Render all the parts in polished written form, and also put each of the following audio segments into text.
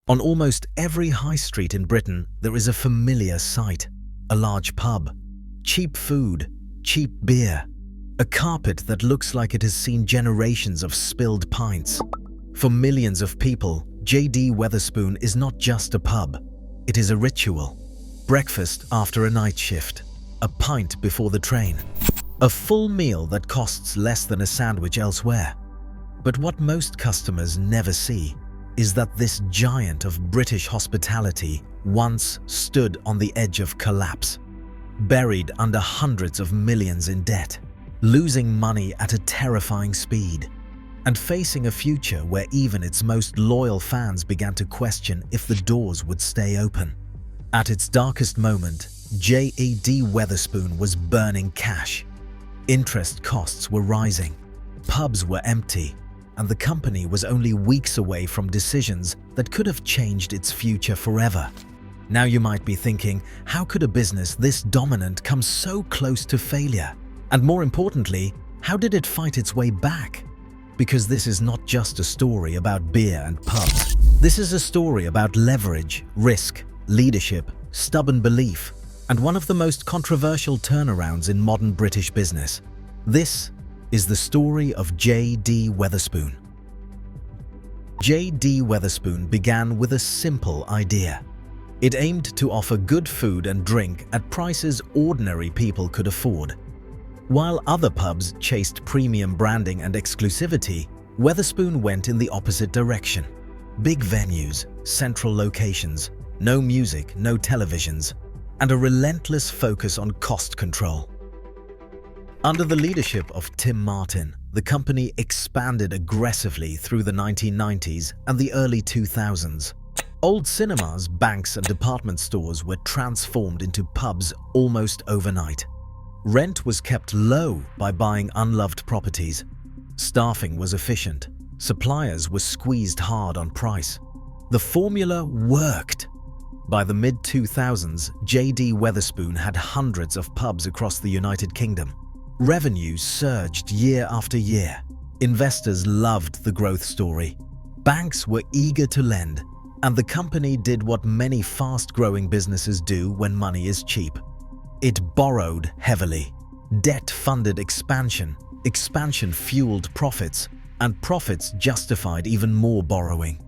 On almost every high street in Britain, there is a familiar sight: a large pub, cheap food, cheap beer, a carpet that looks like it has seen generations of spilled pints. For millions of people, JD Wetherspoon is not just a pub, it is a ritual. Breakfast after a night shift, a pint before the train, a full meal that costs less than a sandwich elsewhere. But what most customers never see is that this giant of British hospitality once stood on the edge of collapse, buried under hundreds of millions in debt, losing money at a terrifying speed, and facing a future where even its most loyal fans began to question if the doors would stay open. At its darkest moment, JD Wetherspoon was burning cash. Interest costs were rising, pubs were empty, and the company was only weeks away from decisions that could have changed its future forever. Now you might be thinking, how could a business this dominant come so close to failure? And more importantly, how did it fight its way back? Because this is not just a story about beer and pubs. This is a story about leverage, risk, leadership, stubborn belief, and one of the most controversial turnarounds in modern British business. This is the story of JD Wetherspoon. JD Wetherspoon began with a simple idea. It aimed to offer good food and drink at prices ordinary people could afford. While other pubs chased premium branding and exclusivity, Wetherspoon went in the opposite direction. Big venues, central locations, no music, no televisions, and a relentless focus on cost control. Under the leadership of Tim Martin, the company expanded aggressively through the 1990s and the early 2000s. Old cinemas, banks, and department stores were transformed into pubs almost overnight. Rent was kept low by buying unloved properties. Staffing was efficient. Suppliers were squeezed hard on price. The formula worked. By the mid-2000s, JD Wetherspoon had hundreds of pubs across the United Kingdom. Revenues surged year after year. Investors loved the growth story. Banks were eager to lend, and the company did what many fast-growing businesses do when money is cheap. It borrowed heavily. Debt funded expansion, expansion fueled profits, and profits justified even more borrowing.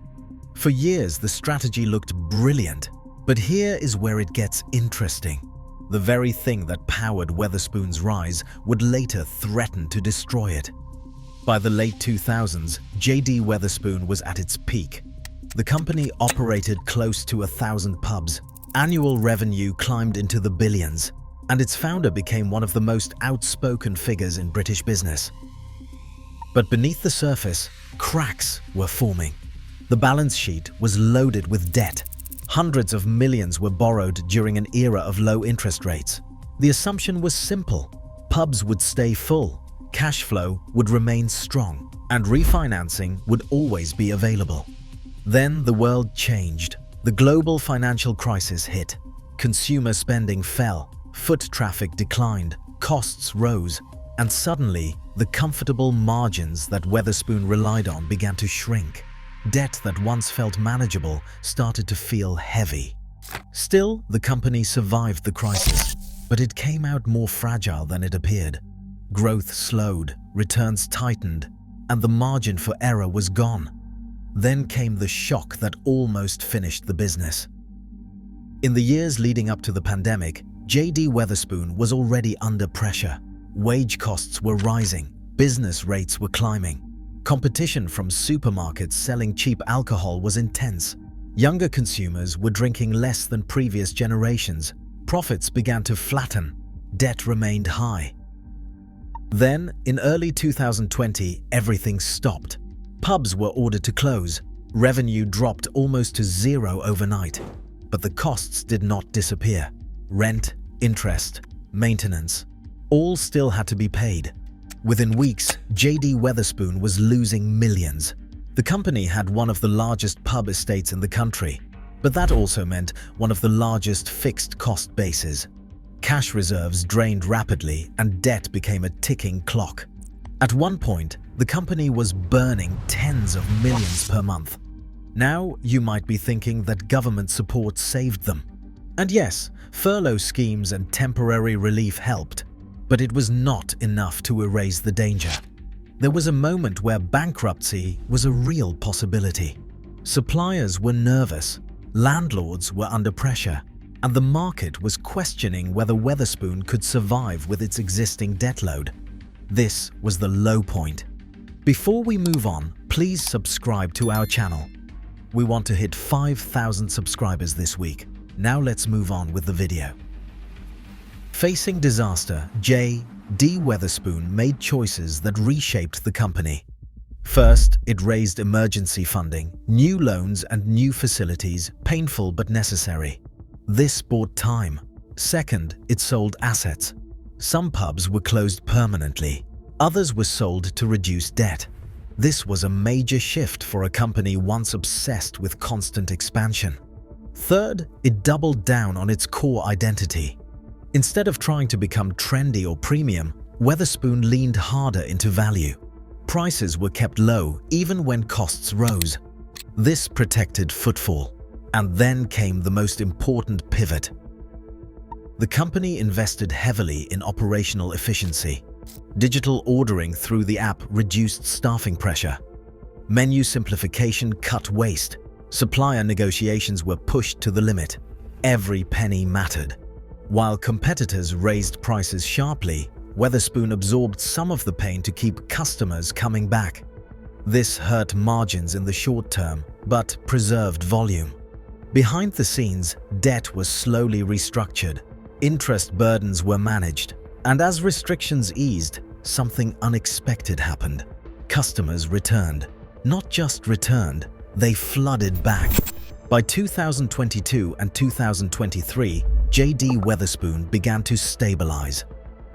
For years, the strategy looked brilliant. But here is where it gets interesting. The very thing that powered Wetherspoon's rise would later threaten to destroy it. By the late 2000s, JD Wetherspoon was at its peak. The company operated close to 1,000 pubs. Annual revenue climbed into the billions, and its founder became one of the most outspoken figures in British business. But beneath the surface, cracks were forming. The balance sheet was loaded with debt. Hundreds of millions were borrowed during an era of low interest rates. The assumption was simple: pubs would stay full, cash flow would remain strong, and refinancing would always be available. Then the world changed. The global financial crisis hit. Consumer spending fell, foot traffic declined, costs rose, and suddenly the comfortable margins that Wetherspoon relied on began to shrink. Debt that once felt manageable started to feel heavy. Still, the company survived the crisis, but it came out more fragile than it appeared. Growth slowed, returns tightened, and the margin for error was gone. Then came the shock that almost finished the business. In the years leading up to the pandemic, JD Wetherspoon was already under pressure. Wage costs were rising, business rates were climbing. Competition from supermarkets selling cheap alcohol was intense. Younger consumers were drinking less than previous generations. Profits began to flatten. Debt remained high. Then, in early 2020, everything stopped. Pubs were ordered to close. Revenue dropped almost to zero overnight. But the costs did not disappear. Rent, interest, maintenance, all still had to be paid. Within weeks, JD Wetherspoon was losing millions. The company had one of the largest pub estates in the country, but that also meant one of the largest fixed cost bases. Cash reserves drained rapidly and debt became a ticking clock. At one point, the company was burning tens of millions per month. Now you might be thinking that government support saved them. And yes, furlough schemes and temporary relief helped, but it was not enough to erase the danger. There was a moment where bankruptcy was a real possibility. Suppliers were nervous, landlords were under pressure, and the market was questioning whether Wetherspoon could survive with its existing debt load. This was the low point. Before we move on, please subscribe to our channel. We want to hit 5,000 subscribers this week. Now let's move on with the video. Facing disaster, JD Wetherspoon made choices that reshaped the company. First, it raised emergency funding, new loans and new facilities, painful but necessary. This bought time. Second, it sold assets. Some pubs were closed permanently. Others were sold to reduce debt. This was a major shift for a company once obsessed with constant expansion. Third, it doubled down on its core identity. Instead of trying to become trendy or premium, Wetherspoon leaned harder into value. Prices were kept low even when costs rose. This protected footfall. And then came the most important pivot. The company invested heavily in operational efficiency. Digital ordering through the app reduced staffing pressure. Menu simplification cut waste. Supplier negotiations were pushed to the limit. Every penny mattered. While competitors raised prices sharply, Wetherspoon absorbed some of the pain to keep customers coming back. This hurt margins in the short term, but preserved volume. Behind the scenes, debt was slowly restructured. Interest burdens were managed. And as restrictions eased, something unexpected happened. Customers returned. Not just returned, they flooded back. By 2022 and 2023, JD Wetherspoon began to stabilize.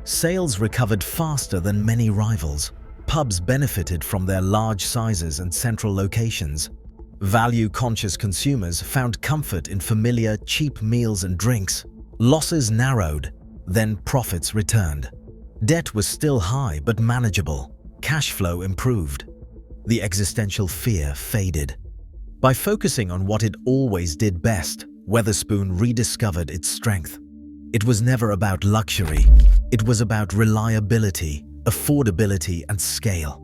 Sales recovered faster than many rivals. Pubs benefited from their large sizes and central locations. Value-conscious consumers found comfort in familiar, cheap meals and drinks. Losses narrowed, then profits returned. Debt was still high but manageable. Cash flow improved. The existential fear faded. By focusing on what it always did best, Wetherspoon rediscovered its strength. It was never about luxury. It was about reliability, affordability, and scale.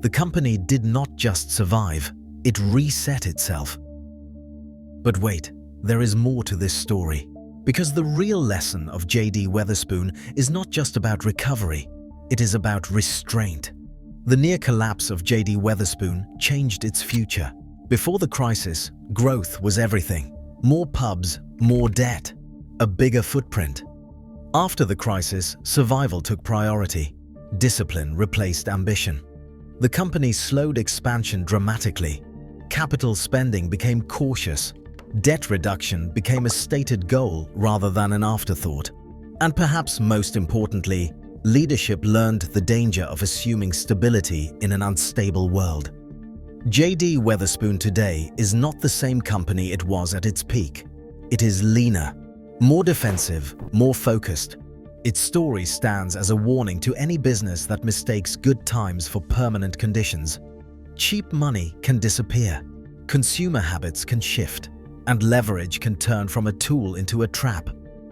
The company did not just survive, it reset itself. But wait, there is more to this story. Because the real lesson of JD Wetherspoon is not just about recovery, it is about restraint. The near collapse of JD Wetherspoon changed its future. Before the crisis, growth was everything. More pubs, more debt, a bigger footprint. After the crisis, survival took priority. Discipline replaced ambition. The company slowed expansion dramatically. Capital spending became cautious. Debt reduction became a stated goal rather than an afterthought. And perhaps most importantly, leadership learned the danger of assuming stability in an unstable world. JD Wetherspoon today is not the same company it was at its peak. It is leaner, more defensive, more focused. Its story stands as a warning to any business that mistakes good times for permanent conditions. Cheap money can disappear, consumer habits can shift, and leverage can turn from a tool into a trap.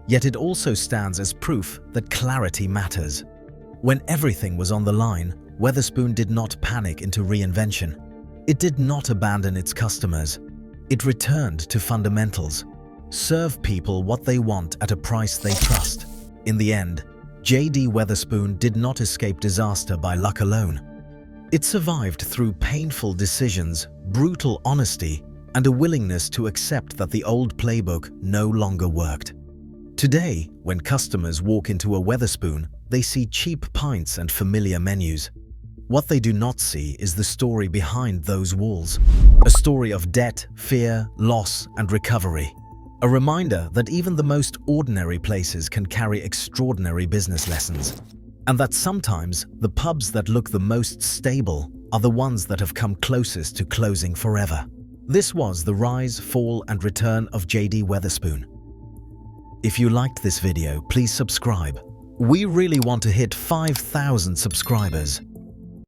Yet it also stands as proof that clarity matters. When everything was on the line, Wetherspoon did not panic into reinvention. It did not abandon its customers. It returned to fundamentals. Serve people what they want at a price they trust. In the end, JD Wetherspoon did not escape disaster by luck alone. It survived through painful decisions, brutal honesty, and a willingness to accept that the old playbook no longer worked. Today, when customers walk into a Wetherspoon, they see cheap pints and familiar menus. What they do not see is the story behind those walls. A story of debt, fear, loss, and recovery. A reminder that even the most ordinary places can carry extraordinary business lessons. And that sometimes the pubs that look the most stable are the ones that have come closest to closing forever. This was the rise, fall, and return of JD Wetherspoon. If you liked this video, please subscribe. We really want to hit 5,000 subscribers.